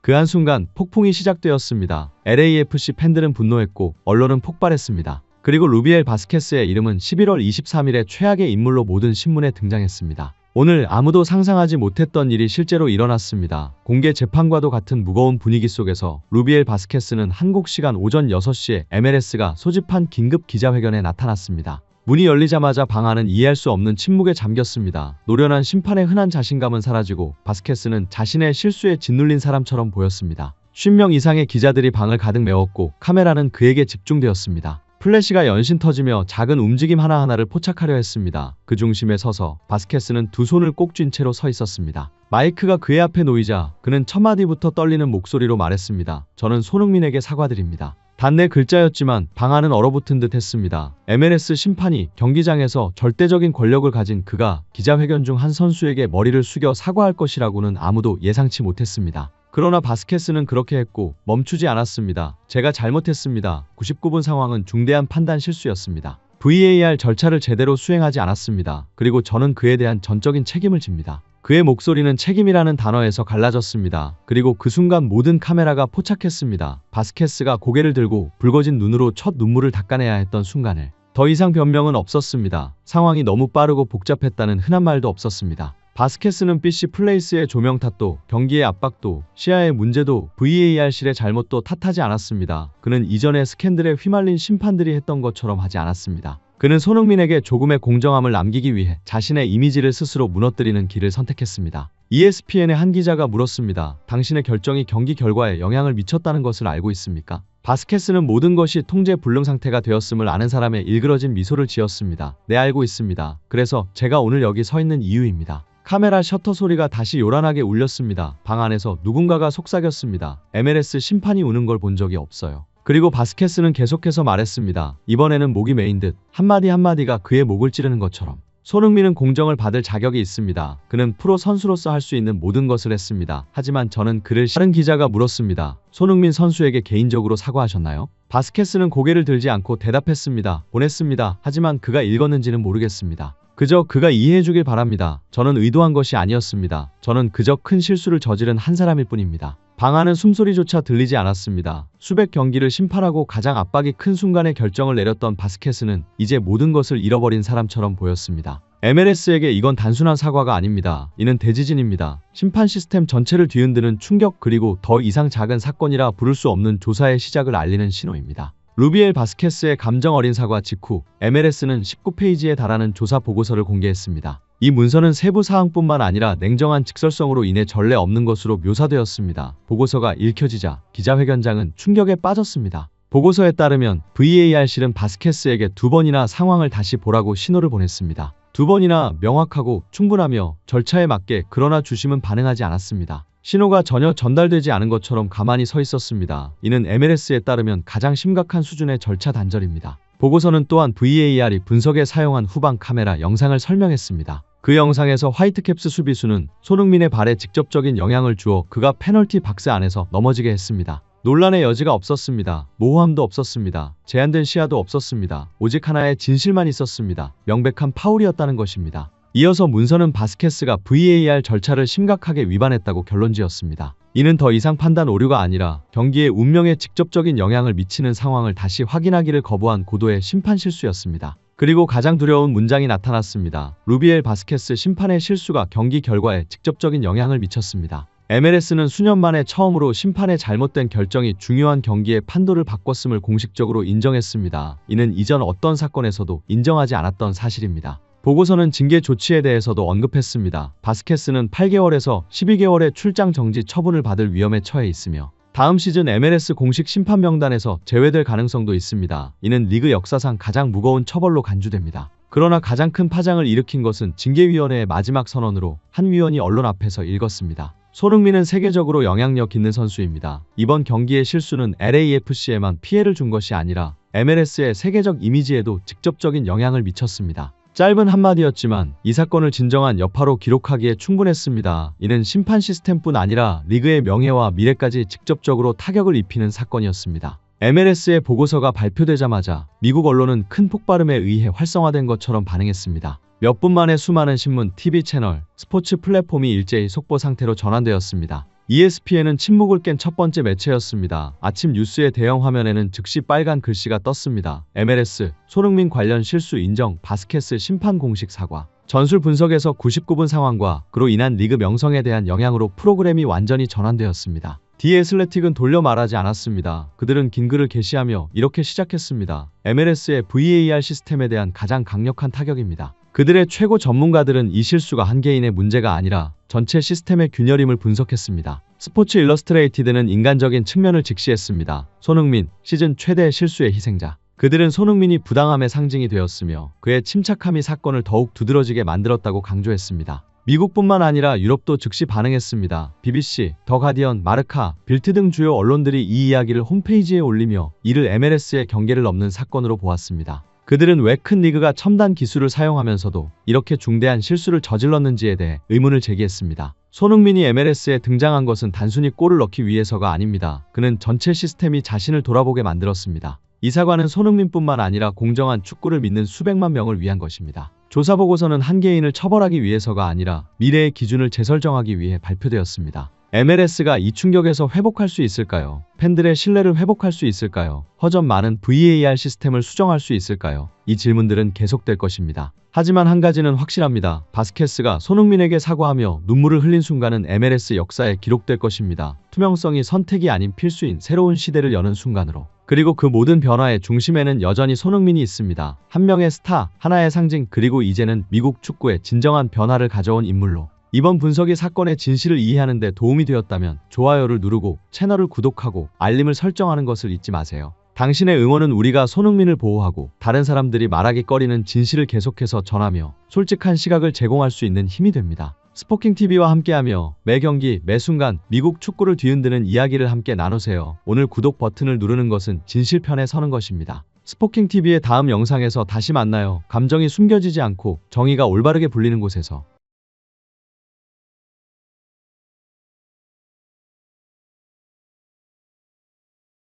그 한순간 폭풍이 시작되었습니다. LAFC 팬들은 분노했고 언론은 폭발했습니다. 그리고 루비엘 바스케스의 이름은 11월 23일에 최악의 인물로 모든 신문에 등장했습니다. 오늘 아무도 상상하지 못했던 일이 실제로 일어났습니다. 공개 재판과도 같은 무거운 분위기 속에서 루비엘 바스케스는 한국 시간 오전 6시에 MLS가 소집한 긴급 기자회견에 나타났습니다. 문이 열리자마자 방 안은 이해할 수 없는 침묵에 잠겼습니다. 노련한 심판의 흔한 자신감은 사라지고 바스케스는 자신의 실수에 짓눌린 사람처럼 보였습니다. 50명 이상의 기자들이 방을 가득 메웠고 카메라는 그에게 집중되었습니다. 플래시가 연신 터지며 작은 움직임 하나하나를 포착하려 했습니다. 그 중심에 서서 바스케스는 두 손을 꼭 쥔 채로 서 있었습니다. 마이크가 그의 앞에 놓이자 그는 첫 마디부터 떨리는 목소리로 말했습니다. 저는 손흥민에게 사과드립니다. 단내 글자였지만 방 안은 얼어붙은 듯 했습니다. MLS 심판이 경기장에서 절대적인 권력을 가진 그가 기자회견 중 한 선수에게 머리를 숙여 사과할 것이라고는 아무도 예상치 못했습니다. 그러나 바스케스는 그렇게 했고 멈추지 않았습니다. 제가 잘못했습니다. 99분 상황은 중대한 판단 실수였습니다. VAR 절차를 제대로 수행하지 않았습니다. 그리고 저는 그에 대한 전적인 책임을 집니다. 그의 목소리는 책임이라는 단어에서 갈라졌습니다. 그리고 그 순간 모든 카메라가 포착했습니다. 바스케스가 고개를 들고 붉어진 눈으로 첫 눈물을 닦아내야 했던 순간을. 더 이상 변명은 없었습니다. 상황이 너무 빠르고 복잡했다는 흔한 말도 없었습니다. 바스케스는 BC 플레이스의 조명 탓도, 경기의 압박도, 시야의 문제도, VAR실의 잘못도 탓하지 않았습니다. 그는 이전의 스캔들에 휘말린 심판들이 했던 것처럼 하지 않았습니다. 그는 손흥민에게 조금의 공정함을 남기기 위해 자신의 이미지를 스스로 무너뜨리는 길을 선택했습니다. ESPN의 한 기자가 물었습니다. 당신의 결정이 경기 결과에 영향을 미쳤다는 것을 알고 있습니까? 바스케스는 모든 것이 통제 불능 상태가 되었음을 아는 사람의 일그러진 미소를 지었습니다. 네, 알고 있습니다. 그래서 제가 오늘 여기 서 있는 이유입니다. 카메라 셔터 소리가 다시 요란하게 울렸습니다. 방 안에서 누군가가 속삭였습니다. MLS 심판이 우는 걸 본 적이 없어요. 그리고 바스케스는 계속해서 말했습니다. 이번에는 목이 메인 듯 한마디 한마디가 그의 목을 찌르는 것처럼. 손흥민은 공정을 받을 자격이 있습니다. 그는 프로 선수로서 할 수 있는 모든 것을 했습니다. 하지만 저는 그를 다른 기자가 물었습니다. 손흥민 선수에게 개인적으로 사과하셨나요? 바스케스는 고개를 들지 않고 대답했습니다. 보냈습니다. 하지만 그가 읽었는지는 모르겠습니다. 그저 그가 이해해주길 바랍니다. 저는 의도한 것이 아니었습니다. 저는 그저 큰 실수를 저지른 한 사람일 뿐입니다. 방 안은 숨소리조차 들리지 않았습니다. 수백 경기를 심판하고 가장 압박이 큰 순간에 결정을 내렸던 바스케스는 이제 모든 것을 잃어버린 사람처럼 보였습니다. MLS에게 이건 단순한 사과가 아닙니다. 이는 대지진입니다. 심판 시스템 전체를 뒤흔드는 충격, 그리고 더 이상 작은 사건이라 부를 수 없는 조사의 시작을 알리는 신호입니다. 루비엘 바스케스의 감정 어린 사과 직후 MLS는 19페이지에 달하는 조사 보고서를 공개했습니다. 이 문서는 세부 사항뿐만 아니라 냉정한 직설성으로 인해 전례 없는 것으로 묘사되었습니다. 보고서가 읽혀지자 기자회견장은 충격에 빠졌습니다. 보고서에 따르면 VAR실은 바스케스에게 2번이나 상황을 다시 보라고 신호를 보냈습니다. 2번이나 명확하고 충분하며 절차에 맞게, 그러나 주심은 반응하지 않았습니다. 신호가 전혀 전달되지 않은 것처럼 가만히 서 있었습니다. 이는 MLS에 따르면 가장 심각한 수준의 절차 단절입니다. 보고서는 또한 VAR이 분석에 사용한 후방 카메라 영상을 설명했습니다. 그 영상에서 화이트캡스 수비수는 손흥민의 발에 직접적인 영향을 주어 그가 페널티 박스 안에서 넘어지게 했습니다. 논란의 여지가 없었습니다. 모호함도 없었습니다. 제한된 시야도 없었습니다. 오직 하나의 진실만 있었습니다. 명백한 파울이었다는 것입니다. 이어서 문서는 바스케스가 VAR 절차를 심각하게 위반했다고 결론지었습니다. 이는 더 이상 판단 오류가 아니라 경기의 운명에 직접적인 영향을 미치는 상황을 다시 확인하기를 거부한 고도의 심판 실수였습니다. 그리고 가장 두려운 문장이 나타났습니다. 루비엘 바스케스 심판의 실수가 경기 결과에 직접적인 영향을 미쳤습니다. MLS는 수년 만에 처음으로 심판의 잘못된 결정이 중요한 경기의 판도를 바꿨음을 공식적으로 인정했습니다. 이는 이전 어떤 사건에서도 인정하지 않았던 사실입니다. 보고서는 징계 조치에 대해서도 언급했습니다. 바스케스는 8개월에서 12개월의 출장 정지 처분을 받을 위험에 처해 있으며 다음 시즌 MLS 공식 심판 명단에서 제외될 가능성도 있습니다. 이는 리그 역사상 가장 무거운 처벌로 간주됩니다. 그러나 가장 큰 파장을 일으킨 것은 징계위원회의 마지막 선언으로 한 위원이 언론 앞에서 읽었습니다. 손흥민은 세계적으로 영향력 있는 선수입니다. 이번 경기의 실수는 LAFC에만 피해를 준 것이 아니라 MLS의 세계적 이미지에도 직접적인 영향을 미쳤습니다. 짧은 한마디였지만 이 사건을 진정한 여파로 기록하기에 충분했습니다. 이는 심판 시스템뿐 아니라 리그의 명예와 미래까지 직접적으로 타격을 입히는 사건이었습니다. MLS의 보고서가 발표되자마자 미국 언론은 큰 폭발음에 의해 활성화된 것처럼 반응했습니다. 몇 분 만에 수많은 신문, TV 채널, 스포츠 플랫폼이 일제히 속보 상태로 전환되었습니다. ESPN은 침묵을 깬 첫 번째 매체였습니다. 아침 뉴스의 대형 화면에는 즉시 빨간 글씨가 떴습니다. MLS, 손흥민 관련 실수 인정, 바스케스 심판 공식 사과. 전술 분석에서 99분 상황과 그로 인한 리그 명성에 대한 영향으로 프로그램이 완전히 전환되었습니다. 디 애슬레틱은 돌려 말하지 않았습니다. 그들은 긴 글을 게시하며 이렇게 시작했습니다. MLS의 VAR 시스템에 대한 가장 강력한 타격입니다. 그들의 최고 전문가들은 이 실수가 한 개인의 문제가 아니라 전체 시스템의 균열임을 분석했습니다. 스포츠 일러스트레이티드는 인간적인 측면을 직시했습니다. 손흥민, 시즌 최대 실수의 희생자. 그들은 손흥민이 부당함의 상징이 되었으며 그의 침착함이 사건을 더욱 두드러지게 만들었다고 강조했습니다. 미국뿐만 아니라 유럽도 즉시 반응했습니다. BBC, 더 가디언, 마르카, 빌트 등 주요 언론들이 이 이야기를 홈페이지에 올리며 이를 MLS의 경계를 넘는 사건으로 보았습니다. 그들은 왜 큰 리그가 첨단 기술을 사용하면서도 이렇게 중대한 실수를 저질렀는지에 대해 의문을 제기했습니다. 손흥민이 MLS에 등장한 것은 단순히 골을 넣기 위해서가 아닙니다. 그는 전체 시스템이 자신을 돌아보게 만들었습니다. 이 사과는 손흥민뿐만 아니라 공정한 축구를 믿는 수백만 명을 위한 것입니다. 조사 보고서는 한 개인을 처벌하기 위해서가 아니라 미래의 기준을 재설정하기 위해 발표되었습니다. MLS가 이 충격에서 회복할 수 있을까요? 팬들의 신뢰를 회복할 수 있을까요? 허점 많은 VAR 시스템을 수정할 수 있을까요? 이 질문들은 계속될 것입니다. 하지만 한 가지는 확실합니다. 바스케스가 손흥민에게 사과하며 눈물을 흘린 순간은 MLS 역사에 기록될 것입니다. 투명성이 선택이 아닌 필수인 새로운 시대를 여는 순간으로. 그리고 그 모든 변화의 중심에는 여전히 손흥민이 있습니다. 한 명의 스타, 하나의 상징, 그리고 이제는 미국 축구의 진정한 변화를 가져온 인물로. 이번 분석이 사건의 진실을 이해하는 데 도움이 되었다면 좋아요를 누르고 채널을 구독하고 알림을 설정하는 것을 잊지 마세요. 당신의 응원은 우리가 손흥민을 보호하고 다른 사람들이 말하기 꺼리는 진실을 계속해서 전하며 솔직한 시각을 제공할 수 있는 힘이 됩니다. 스포킹TV와 함께하며 매 경기, 매 순간 미국 축구를 뒤흔드는 이야기를 함께 나누세요. 오늘 구독 버튼을 누르는 것은 진실편에 서는 것입니다. 스포킹TV의 다음 영상에서 다시 만나요. 감정이 숨겨지지 않고 정의가 올바르게 불리는 곳에서.